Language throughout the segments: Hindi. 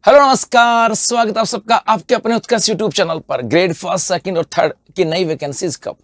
हेलो नमस्कार, स्वागत आप सबका आपके अपने उत्कर्ष यूट्यूब चैनल पर। ग्रेड फर्स्ट, सेकंड और थर्ड की नई वैकेंसीज कब?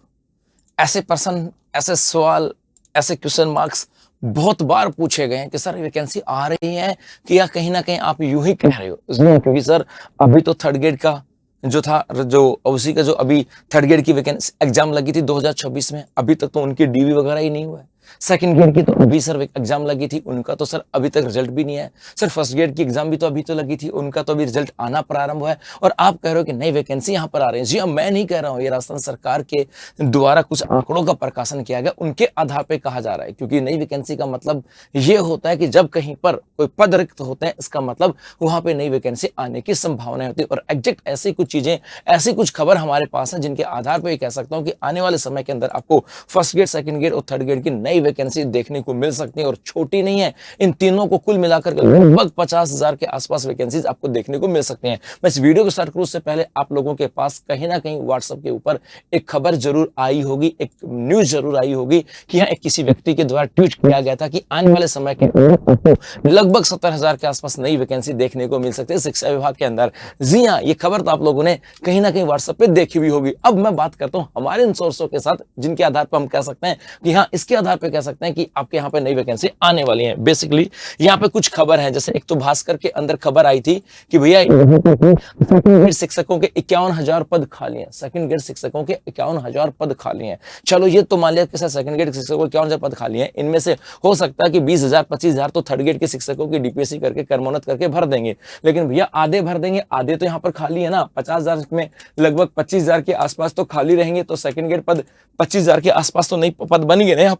ऐसे प्रश्न, ऐसे सवाल, ऐसे क्वेश्चन मार्क्स बहुत बार पूछे गए हैं कि सर वैकेंसी आ रही है कि या कहीं ना कहीं आप यूं ही कह रहे हो। क्योंकि सर अभी तो थर्ड ग्रेड का जो था, जो उसी का जो अभी थर्ड ग्रेड की वैकेंसी एग्जाम लगी थी 2026 में, अभी तक तो उनकी डीवी वगैरह ही नहीं हुआ है। सेकंड ग्रेड की तो अभी सर एग्जाम लगी थी, उनका तो सर अभी तक रिजल्ट भी नहीं है। सर फर्स्ट ग्रेड की एग्जाम भी तो अभी तो लगी थी, उनका तो अभी रिजल्ट आना प्रारंभ हुआ है। और आप कह रहे हो कि नई वैकेंसी यहाँ पर आ रही है। जी हाँ, मैं नहीं कह रहा हूँ, ये राजस्थान सरकार के द्वारा कुछ आंकड़ों का प्रकाशन किया गया, उनके आधार पर कहा जा रहा है। क्योंकि नई वैकेंसी का मतलब ये होता है कि जब कहीं पर कोई पद रिक्त होते हैं, इसका मतलब वहां पर नई वैकेंसी आने की संभावना होती है। और एग्जैक्ट ऐसी कुछ चीजें, ऐसी कुछ खबर हमारे पास है जिनके आधार पर कह सकता हूँ कि आने वाले समय के अंदर आपको फर्स्ट ग्रेड, सेकंड ग्रेड और थर्ड ग्रेड की नई वैकेंसी देखने को मिल सकती है। और छोटी नहीं है, इन तीनों को कुल मिलाकर लगभग 50,000 के आसपास वैकेंसीज आपको देखने को मिल सकती हैं। मैं इस वीडियो को स्टार्ट करूं उससे पहले आप लोगों के पास कहीं ना कहीं व्हाट्सएप के ऊपर एक खबर जरूर आई होगी, एक न्यूज जरूर आई होगी कि यहाँ एक किसी व्यक्ति के द्वारा ट्वीट किया गया था कि आने वाले समय के लगभग 70,000 के आसपास नई वैकेंसी देखने को मिल सकती है शिक्षा विभाग के अंदर। जी हाँ, ये खबर तो आप लोगों ने कहीं ना कहीं व्हाट्सएप पे देखी भी होगी। अब मैं बात करता हूँ हमारे इन सोर्सों के साथ, जिनके आधार पर हम कह सकते हैं कि हाँ, इसके आधार पर कह सकते हैं कि आपके यहाँ पे नई वैकेंसी आने वाली है। बेसिकली यहाँ पे कुछ खबर है, जैसे एक तो भास्कर के अंदर खबर आई थी कि भैया सेकंड ग्रेड शिक्षकों के 51,000 पद खाली हैं। सेकंड ग्रेड शिक्षकों के 51,000 पद खाली हैं। चलो ये तो मान लिया कि सेकंड ग्रेड शिक्षकों के 51,000 पद खाली हैं, इनमें से हो सकता है कि 20,000 25,000 तो थर्ड ग्रेड के शिक्षकों की डीपीएससी करके कर्मोन्नत करके भर देंगे। लेकिन भैया आधे भर देंगे, आधे तो यहाँ पर खाली है ना। 50,000 में लगभग 25,000 के आसपास तो खाली रहेंगे, तो सेकंड ग्रेड पद 25,000 के आसपास तो नई पद बनेंगे ना।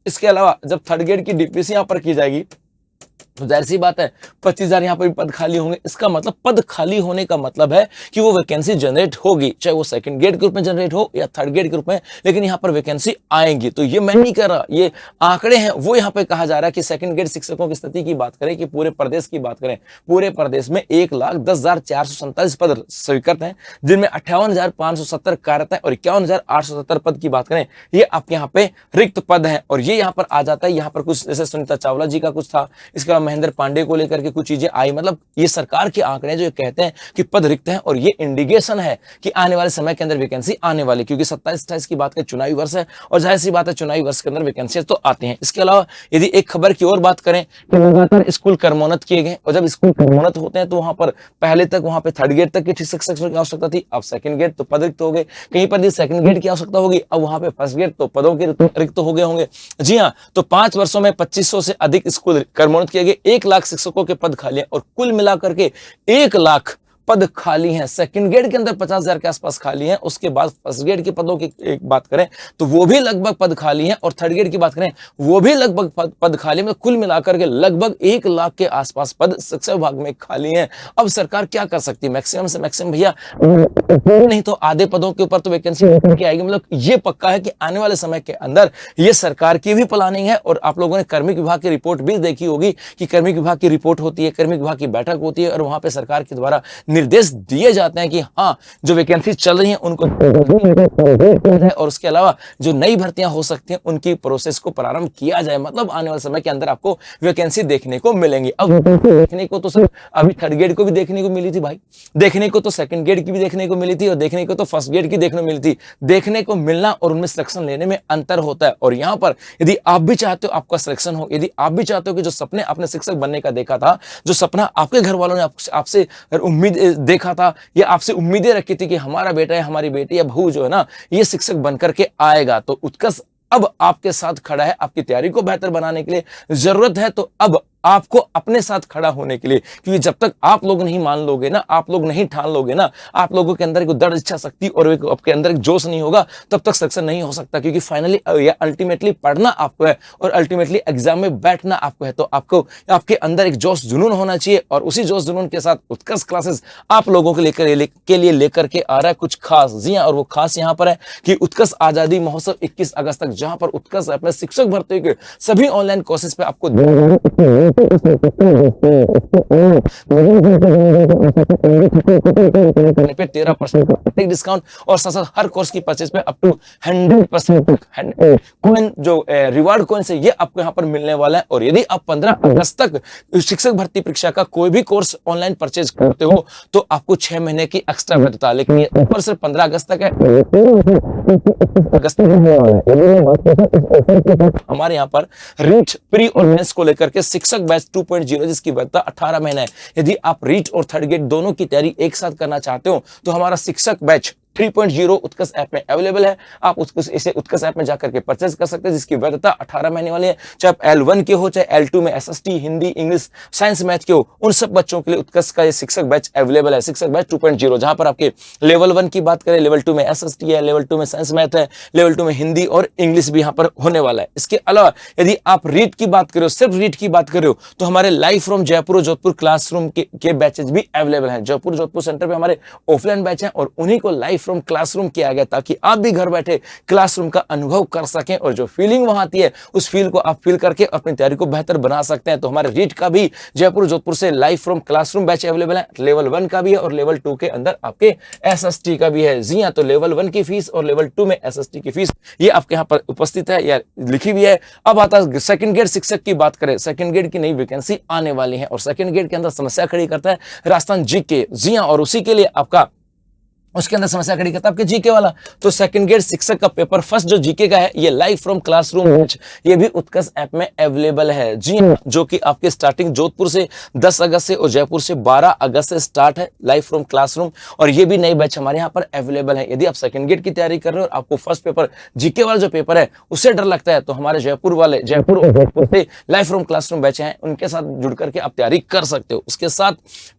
इसके अलावा जब थर्ड ग्रेड की डीपीएससी यहाँ पर की जाएगी तो जाहिर सी बात है 25,000 यहाँ पर भी पद खाली होंगे। इसका मतलब पद खाली होने का मतलब है कि वो वैकेंसी जनरेट होगी, चाहे वो सेकंड ग्रेड के रूप में जनरेट हो या थर्ड ग्रेड के रूप में, लेकिन यहाँ पर वैकेंसी आएंगी। तो ये मैं नहीं कह रहा, ये आंकड़े हैं वो यहाँ पे कहा जा रहा है कि सेकंड ग्रेड शिक्षकों की स्थिति की बात करें, कि पूरे प्रदेश की बात करें, पूरे प्रदेश में 1,10,447 पद स्वीकृत हैं, जिनमें 58,570 कार्यरत है और 51,870 पद की बात करें, ये आपके यहाँ पे रिक्त पद है। और ये यहाँ पर आ जाता है, यहाँ पर कुछ जैसे सुनीता चावला जी का कुछ था, इसके महेंद्र पांडे को लेकर के कुछ चीजें आई। मतलब ये सरकार के आंकड़े जो कहते हैं कि पद रिक्त हैं, और ये इंडिकेशन है कि आने वाले समय के अंदर वैकेंसी आने वाली, क्योंकि 27-28 की बात करें चुनावी वर्ष है, और जाहिर सी बात है चुनावी वर्ष के अंदर वैकेंसी तो आती हैं। इसके अलावा यदि एक खबर की और बात करें तो लगातार स्कूल कर्मोन्नत किए गए, और जब स्कूल कर्मोन्नत होते हैं तो वहां पर पहले तक वहां पर थर्ड ग्रेड तक की शिक्षकों की आवश्यकता थी, अब सेकंड ग्रेड तो पद रिक्त हो गए। कहीं पर सेकंड ग्रेड की आवश्यकता होगी, अब वहां पर फर्स्ट ग्रेड तो पदों के रिक्त हो गए होंगे। जी हाँ, तो 5 वर्षों में 2500 से अधिक स्कूल कर्मोन्नत किए गए, 1 लाख शिक्षकों के पद खाली हैं, और कुल मिलाकर के 1 लाख पद खाली हैं। सेकंड ग्रेड के अंदर 50,000 के आसपास खाली हैं। उसके बाद फर्स्ट ग्रेड के पदों की एक बात करें तो वो भी लगभग पद खाली हैं, और थर्ड ग्रेड की बात करें वो भी लगभग पद खाली हैं। कुल मिलाकर के लगभग 1 लाख के आसपास पद शिक्षा विभाग में खाली हैं। अब सरकार क्या कर सकती है? मैक्सिमम से मैक्सिमम भैया नहीं तो आधे पदों के ऊपर तो वैकेंसी लेकर के आएगी। मतलब ये पक्का है कि आने वाले समय के अंदर ये सरकार की भी प्लानिंग है। और आप लोगों ने कार्मिक विभाग की रिपोर्ट भी देखी होगी कि कार्मिक विभाग की रिपोर्ट होती है, कार्मिक विभाग की बैठक होती है, और वहां पर सरकार के द्वारा निर्देश दिए जाते हैं कि हाँ, जो वैकेंसी चल रही हैं उनको, और उसके अलावा जो नई भर्तियां हो सकती हैं उनकी प्रोसेस को प्रारंभ किया जाए। मतलब आने वाले समय के अंदर आपको वैकेंसी देखने को मिलेंगी। अब देखने को तो सर अभी थर्ड ग्रेड को भी देखने को मिली थी भाई, देखने को तो सेकंड ग्रेड की भी देखने को मिली थी, और देखने को तो फर्स्ट ग्रेड की देखने को मिली थी। देखने को मिलना और उनमें सिलेक्शन लेने में अंतर होता है। और यहाँ पर यदि आप भी चाहते हो आपका सिलेक्शन हो, यदि आप भी चाहते हो कि जो सपने आपने शिक्षक बनने का देखा था, जो सपना आपके घर वालों ने आपसे उम्मीद देखा था, या आपसे उम्मीदें रखी थी कि हमारा बेटा या हमारी बेटी या बहू जो है ना ये शिक्षक बनकर के आएगा, तो उत्कर्ष अब आपके साथ खड़ा है आपकी तैयारी को बेहतर बनाने के लिए। जरूरत है तो अब आपको अपने साथ खड़ा होने के लिए, क्योंकि जब तक आप लोग नहीं मान लोगे ना, आप लोग नहीं ठान लोगे ना, आप लोगों के अंदर एक दृढ़ इच्छा शक्ति और आपके अंदर एक जोश नहीं होगा, तब तक सक्सेस नहीं हो सकता। क्योंकि फाइनली या अल्टीमेटली पढ़ना आपको है, और अल्टीमेटली एग्जाम में बैठना आपको है। तो आपको आपके अंदर एक जोश जुनून होना चाहिए, और उसी जोश जुनून के साथ उत्कर्ष क्लासेस आप लोगों के लिए लेकर के आ रहा है कुछ खास। जी हाँ, और वो खास यहाँ पर है कि उत्कर्ष आजादी महोत्सव 21 अगस्त तक, जहां पर उत्कर्ष अपने शिक्षक भर्ती के सभी ऑनलाइन कोर्सेज पे आपको पे 13% डिस्काउंट और साथ साथ हर कोर्स की परचेज पे अप टू 100% कॉइन जो रिवार्ड कॉइन्स है ये आपको यहाँ पर मिलने वाला है। और यदि आप 15 अगस्त तक शिक्षक भर्ती परीक्षा का कोई भी कोर्स ऑनलाइन परचेज करते हो तो आपको 6 महीने की एक्स्ट्रा वैधता, लेकिन ये ऊपर सिर्फ 15 अगस्त तक है। अगस्त हमारे यहाँ पर रीट प्री और मेंस को लेकर के शिक्षक बैच 2.0 जिसकी वैधता 18 महीने है। यदि आप रीट और थर्ड गेट दोनों की तैयारी एक साथ करना चाहते हो तो हमारा शिक्षक बैच 3.0 उत्कर्ष ऐप में अवेलेबल है। आप इसे उत्कर्ष ऐप में जाकर के परचेज कर सकते हैं जिसकी वैधता 18 महीने वाली है। चाहे आप L1 के हो, चाहे L2 में SST, Hindi, English, science, math के हो, उन सब बच्चों के लिए उत्कर्ष का ये शिक्षक बैच अवेलेबल है। शिक्षक बैच 2.0 जहां पर आपके लेवल 1 की बात करें, लेवल 2 में SST है, लेवल 2 में साइंस मैथ है, लेवल 2 में हिंदी और इंग्लिश भी यहाँ पर होने वाला है। इसके अलावा यदि आप रीट की बात करो, सिर्फ रीट की बात कर रहे हो तो हमारे लाइव फ्रॉम जयपुर और जोधपुर क्लासरूम के बैचेज भी अवेलेबल हैं। जयपुर जोधपुर सेंटर पे हमारे ऑफलाइन बैच हैं और उन्हीं को लाइव फ्रॉम क्लासरूम किया गया ताकि आप भी घर बैठे क्लासरूम का अनुभव कर सकें और जो फीलिंग वहां आती है उस फील को आप फील करके अपनी तैयारी को बेहतर बना सकते हैं। तो हमारे रीट का भी जयपुर जोधपुर से live from classroom batch available है। लेवल 1 का भी है और लेवल 2 के अंदर आपके SST का भी है। जी हाँ, तो लेवल 1 की फीस और लेवल 2 में SST की फीस ये आपके यहाँ पर उपस्थित है या लिखी हुई है। अब आता है सेकंड ग्रेड शिक्षक की बात करें, सेकंड ग्रेड की नई वैकेंसी आने वाली है और सेकंड ग्रेड के अंदर समस्या खड़ी करता है राजस्थान जीके। जी हाँ, और उसी के लिए आपका उसके अंदर समस्या खड़ी करता है आपके जीके वाला। तो सेकंड ग्रेड शिक्षक का पेपर फर्स्ट जो जीके का है ये लाइव फ्रॉम क्लासरूम बैच ये भी उत्कर्ष ऐप में अवेलेबल है। जी हाँ, जो कि आपके स्टार्टिंग जोधपुर से 10 अगस्त से और जयपुर से 12 अगस्त से स्टार्ट है लाइव फ्रॉम क्लासरूम और ये भी नई बैच हमारे यहाँ पर अवेलेबल है। यदि आप सेकंड ग्रेड की तैयारी कर रहे हो और आपको फर्स्ट पेपर जीके वाला जो पेपर है उससे डर लगता है तो हमारे जयपुर वाले जयपुर और जोधपुर से लाइव फ्रॉम क्लासरूम बैच हैं उनके साथ जुड़ करके आप तैयारी कर सकते हो। उसके साथ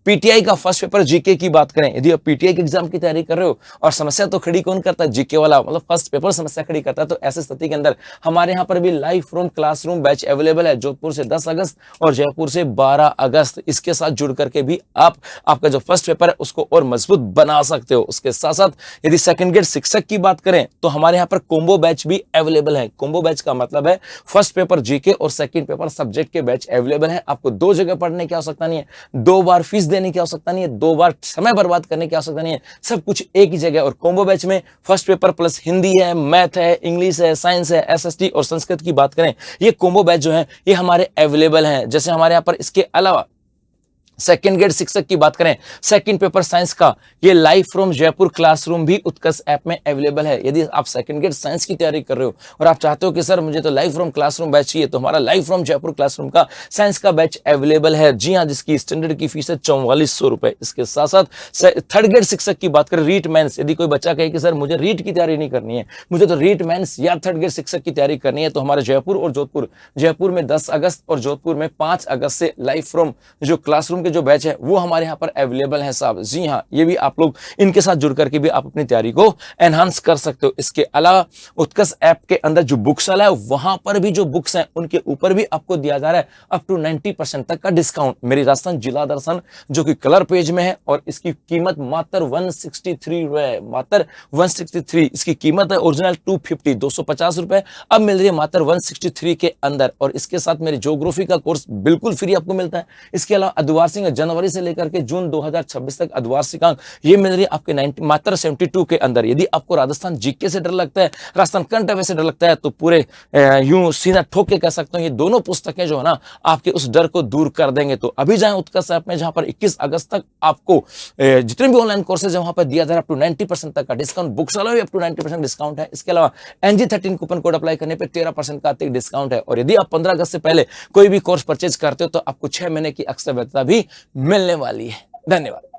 पीटीआई का फर्स्ट पेपर जीके की बात करें, यदि आप पीटीआई के एग्जाम की तैयारी कर रहे हो और समस्या तो खड़ी कौन करता है, जीके वाला, मतलब फर्स्ट पेपर समस्या खड़ी करता है, तो ऐसी स्थिति के अंदर हमारे यहाँ पर भी live from classroom batch available है जोधपुर से 10 अगस्त और जयपुर से 12 अगस्त। इसके साथ जुड़ करके भी आप आपका जो फर्स्ट पेपर है उसको और मजबूत बना सकते हो। उसके साथ साथ यदि सेकंड ग्रेड शिक्षक की बात करें तो हमारे यहाँ पर कोम्बो बैच भी अवेलेबल है। कोम्बो बैच का मतलब है फर्स्ट पेपर जीके और सेकंड पेपर सब्जेक्ट के बैच अवेलेबल है। आपको 2 जगह पढ़ने की आवश्यकता नहीं है, 2 बार फीस देने की आवश्यकता नहीं है, 2 बार समय बर्बाद करने की आवश्यकता नहीं है, सब कुछ एक ही जगह। और कोम्बो बैच में फर्स्ट पेपर प्लस हिंदी है, मैथ है, इंग्लिश है, साइंस है, SST और संस्कृत की बात करें, ये कोम्बो बैच जो है ये हमारे अवेलेबल हैं। जैसे हमारे यहाँ पर इसके अलावा सेकंड ग्रेड शिक्षक की बात करें, सेकंड पेपर साइंस का ये लाइव फ्रॉम जयपुर क्लासरूम भी उत्कर्ष ऐप में अवेलेबल है। यदि आप सेकंड ग्रेड साइंस की तैयारी कर रहे हो और आप चाहते हो कि सर मुझे तो लाइव फ्रॉम क्लासरूम बैच चाहिए, तो हमारा लाइव फ्रॉम जयपुर क्लासरूम का साइंस का बैच अवेलेबल है। जी हाँ, जिसकी स्टैंडर्ड की फीस है 4400 रुपए। इसके साथ साथ थर्ड ग्रेड शिक्षक की बात करें, रीट मेंस, यदि कोई बच्चा कहे कि सर मुझे रीट की तैयारी नहीं करनी है, मुझे तो रीट मेंस या थर्ड ग्रेड शिक्षक की तैयारी करनी है, तो हमारे जयपुर और जोधपुर, जयपुर में 10 अगस्त और जोधपुर में 5 अगस्त से लाइव फ्रॉम जो क्लासरूम के जो बैच है वो हमारे यहाँ पर अवेलेबल है साहब। जी हाँ, ये भी आप लोग इनके साथ जुड़ करके भी आप अपनी तैयारी को एनहांस कर सकते हो। इसके अलावा उत्कर्ष ऐप के अंदर जो बुक्स है वहां पर भी जो बुक्स हैं उनके ऊपर भी आपको दिया जा रहा है अप टू 90% तक का डिस्काउंट। मेरी राजस्थान जिला दर्शन जो कि कलर पेज में है और इसकी कीमत मात्र 163 रुपए, मात्र 163 इसकी कीमत है। ओरिजिनल 250 250 रुपए, अब मिल रही है मात्र 163 के अंदर। और इसके साथ मेरी ज्योग्राफी का कोर्स बिल्कुल फ्री आपको मिलता है। इसके अलावा अद्वार्षिक जनवरी से लेकर के जून 2026 तक अद्वार्षिक अंक ये मिल रही है आपके 90 मात्र 72 के अंदर। यदि आपको राजस्थान जीके से डर लगता है, राजस्थान करंट अफेयर से डर लगता है, तो पूरे यूं सीधा ठोक के कह सकता हूं ये दोनों पुस्तकें जो है ना आपके उस डर को दूर कर देंगे। तो अभी जाएं उत्कर्ष ऐप में, जहां पर 21 अगस्त तक आपको जितने भी ऑनलाइन कोर्सेज है वहां पर दिया जा रहा है अप टू 90% तक का डिस्काउंट। बुक्स वाला भी अप टू 90% डिस्काउंट है। इसके अलावा NG13 कूपन कोड अप्लाई करने पर 13% का अतिरिक्त डिस्काउंट है। और यदि आप 15 अगस्त से पहले कोई भी कोर्स परचेज करते हो तो आपको 6 महीने की एक्स्ट्रा वैधता भी मिलने वाली है। धन्यवाद।